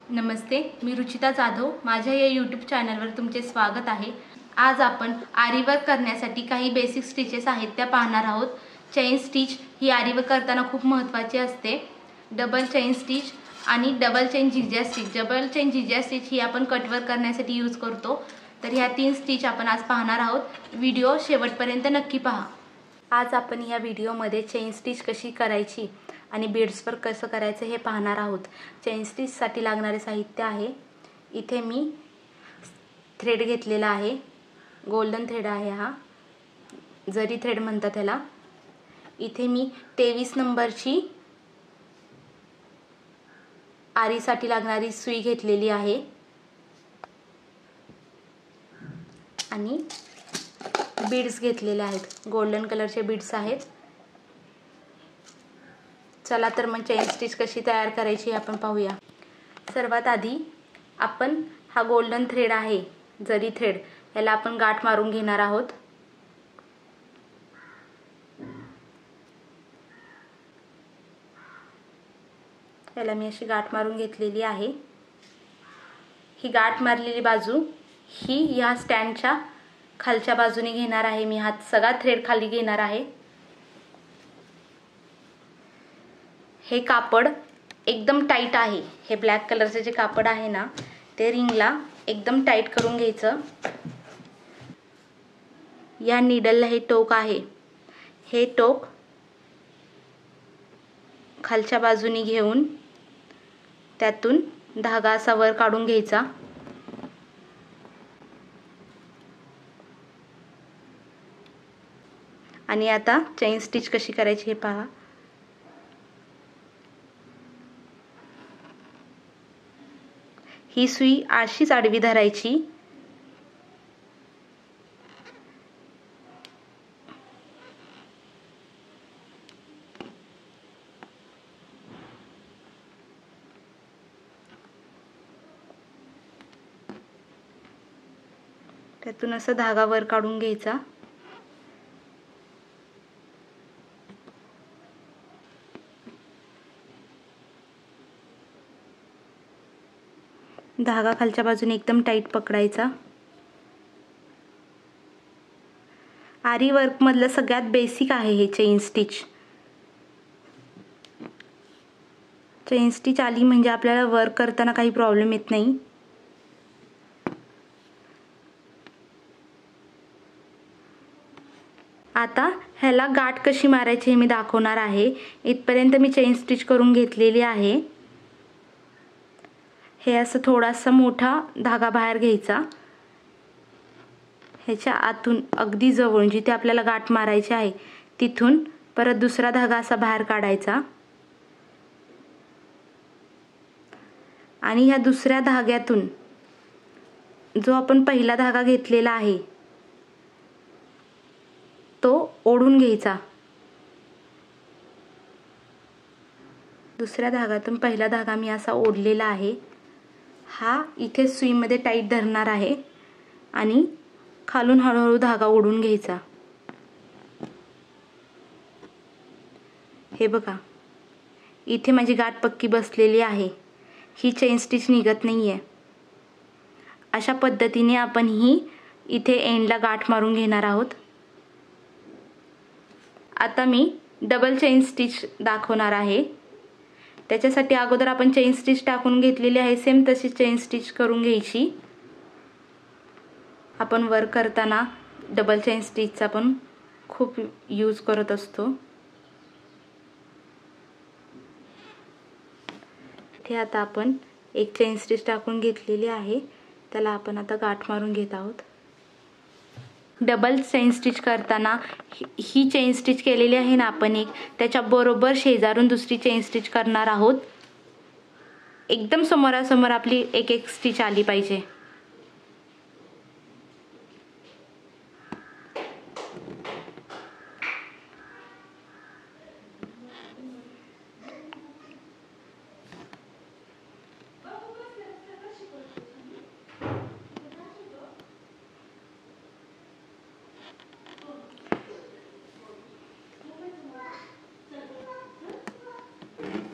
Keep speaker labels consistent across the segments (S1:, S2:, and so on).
S1: नमस्ते, मी रुचिता जाधव। माझ्या या यूट्यूब चॅनलवर तुमचे स्वागत आहे। आज आपण आरी वर्क करण्यासाठी काही बेसिक स्टिचेस आहेत त्या पाहणार आहोत। चेन स्टिच ही आरी वर्क करताना खूप महत्त्वाची असते। डबल चेन स्टिच आणि double chain zigzag stitch. Double chain zigzag stitch ही आपण कट वर्क करण्यासाठी यूज करतो। तर ह्या तीन स्टिच आपण आज पाहणार आहोत। व्हिडिओ शेवटपर्यंत नक्की पहा। आज आपण या व्हिडिओमध्ये चेन स्टिच कशी करायची आणि बीड्स वर्क कसं करायचं हे पाहणार आहोत। चेन स्टिचसाठी लागणारे साहित्य आहे। इथे मी थ्रेड घेतलेला आहे, गोल्डन थ्रेड आहे, हा जरी थ्रेड म्हणतात त्याला। इथे मी 23 नंबरची आरीसाठी लागणारी सुई घेतलेली आहे आणि बीड्स घेतलेले आहेत, गोल्डन कलरचे बीड्स आहेत। चला तर मग चेन स्टिच कशी तयार करायची आपण पाहूया। सर्वात आधी आपण हा गोल्डन थ्रेड आहे, जरी थ्रेड, याला आपण गाठ मारून घेणार आहोत। याला मी अशी गाठ मारून घेतलेली आहे। ही गाठ मारलेली बाजू ही या स्टँडच्या खालच्या बाजूने घेणार आहे मी। हा सगळा थ्रेड खाली घेणार आहे। हे कापड एकदम टाईट आहे। हे ब्लॅक कलरचे जे कापड आहे ना, ते रिंगला एकदम टाईट करून घ्यायचं। या नीडलला हे टोक आहे, हे टोक खालच्या बाजूने घेऊन त्यातून धागा असा वर काढून घ्यायचा। आणि आता चेन स्टिच कशी करायची हे पहा। ही सुई अशीच आडवी धरायची। त्यातून असं धागा वर काढून घ्यायचा। धागा खालच्या बाजूने एकदम टाईट पकडायचा। आरी वर्क मधलं सगळ्यात बेसिक आहे हे चेन स्टिच। चेन स्टिच आली म्हणजे आपल्याला वर्क करताना काही प्रॉब्लेम येत नाही। आता ह्याला गाठ कशी मारायची हे मी दाखवणार आहे। इथपर्यंत मी चेन स्टिच करून घेतलेली आहे। हे असं थोडासा मोठा धागा बाहेर घ्यायचा, ह्याच्या आतून अगदी जवळ जिथे आपल्याला गाठ मारायची आहे तिथून परत दुसरा धागा असा बाहेर काढायचा आणि ह्या दुसऱ्या धाग्यातून जो आपण पहिला धागा घेतलेला आहे तो ओढून घ्यायचा। दुसऱ्या धाग्यातून पहिला धागा मी असा ओढलेला आहे, हा इथे सुईमध्ये टाईट धरणार आहे आणि खालून हळूहळू धागा ओढून घ्यायचा। हे बघा, इथे माझी गाठ पक्की बसलेली आहे, ही चेन स्टिच निघत नाहीये। अशा पद्धतीने आपण ही इथे एंडला गाठ मारून घेणार आहोत। आता मी डबल चेन स्टिच दाखवणार आहे। त्याच्यासाठी अगोदर आपण चेन स्टिच टाकून घेतलेली आहे, सेम तशी चेन स्टिच करून घ्यायची। आपण वर्क करताना डबल चेन स्टिचचा पण खूप यूज करत असतो। इथे आता आपण एक चेन स्टिच टाकून घेतलेली आहे, त्याला आपण आता गाठ मारून घेत आहोत। डबल चेन स्टिच करताना ही चेन स्टिच केलेली आहे ना आपण एक, त्याच्या बरोबर शेजारून दुसरी चेन स्टिच करणार आहोत। एकदम समोरासमोर आपली एक एक स्टिच आली पाहिजे।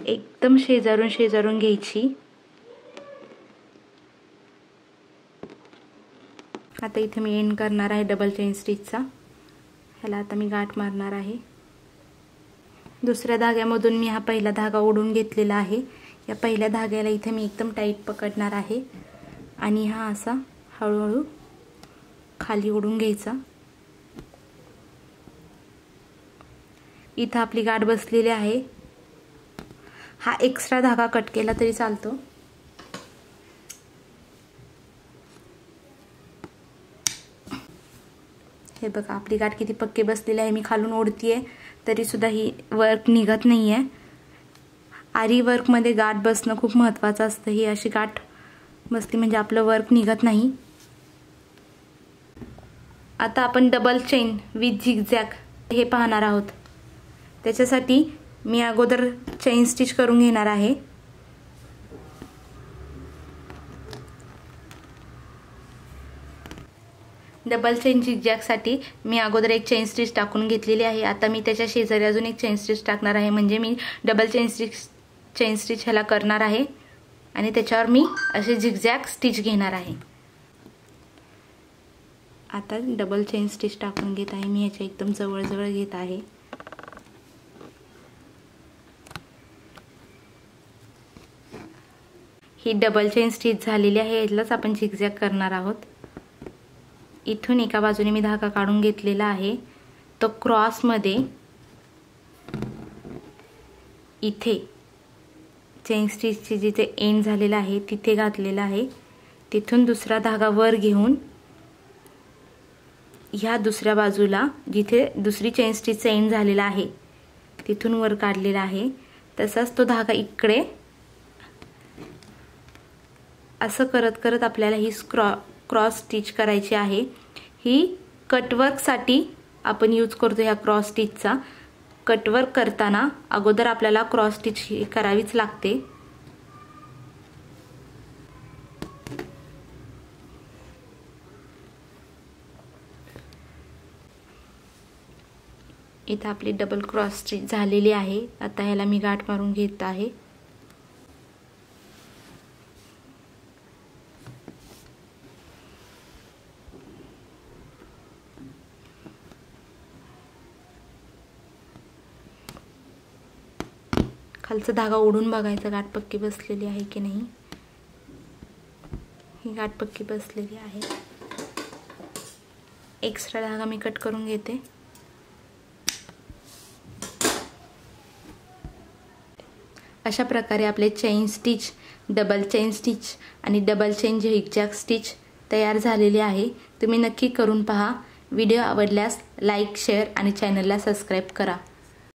S1: एकदम शेजारून शेजारून घ्यायची। आता इथे मी एंड करणार आहे डबल चेन स्टिचचा। ह्याला आता मी गाठ मारणार आहे। दुसऱ्या धाग्यामधून मी हा पहिला धागा ओढून घेतलेला आहे। या पहिल्या धाग्याला इथे मी एकदम टाईट पकडणार आहे आणि हा असा हळूहळू खाली ओढून घ्यायचा। इथे आपली गाठ बसलेली आहे। हा एक्स्ट्रा धागा कट केला तरी चालतो। हे बघा आपली गाठ किती पक्की बसलेली आहे। मी खालून ओढतीये तरी सुद्धा ही वर्क निघत नाहीये। आरी वर्क मध्ये गाठ बसणं खूप महत्त्वाचं असतं। ही अशी गाठ बसली म्हणजे आपलं वर्क निघत नाही। आता आपण डबल चेन विथ झिगझॅग हे पाहणार आहोत। त्याच्यासाठी मी अगोदर चेन स्टिच करून घेणार आहे। डबल चेन झिगझॅग साठी मी अगोदर एक चेन स्टिच टाकून घेतलेली आहे। आता मी त्याच्या शेजारी अजून एक चेन स्टिच टाकणार आहे, म्हणजे मी डबल चेन स्टिच ह्याला करणार आहे आणि त्याच्यावर मी असे झिगझॅग स्टिच घेणार आहे। आता डबल चेन स्टिच टाकून घेत आहे। मी ह्याच्या एकदम जवळ घेत आहे। ही डबल चेन स्टिच झालेली आहे। यालाच आपण झिगझॅग करणार आहोत। इथून एका बाजूने मी धागा काढून घेतलेला आहे, तो क्रॉस मध्ये इथे चेन स्टिचची जिथे एंड झालेला आहे तिथे घातलेला आहे। तिथून दुसरा धागा वर घेऊन ह्या दुसऱ्या बाजूला जिथे दुसरी चेन स्टिचचा एंड झालेला आहे तिथून वर काढलेला आहे। तसाच तो धागा इकडे असं करत करत आपल्याला ही क्रॉस स्टिच करायची आहे। ही कटवर्क साठी आपण यूज करतो ह्या क्रॉस स्टिचचा। कटवर्क करताना अगोदर आपल्याला क्रॉस स्टिच ही करावीच लागते। इथे आपली डबल क्रॉस स्टिच झालेली आहे। आता ह्याला मी गाठ मारून घेत आहे। खालचा धागा ओढून बघायचा गाठ पक्की बसलेली आहे की नाही। ही गाठ पक्की बसलेली आहे। एक्स्ट्रा धागा मी कट करून घेते। अशा प्रकारे आपले chain stitch, double chain stitch आणि डबल चेन झिगझॅग स्टिच तयार झालेले आहे। तुम्ही नक्की करून पहा। व्हिडिओ आवडल्यास लाईक, शेअर आणि चॅनलला सबस्क्राईब करा।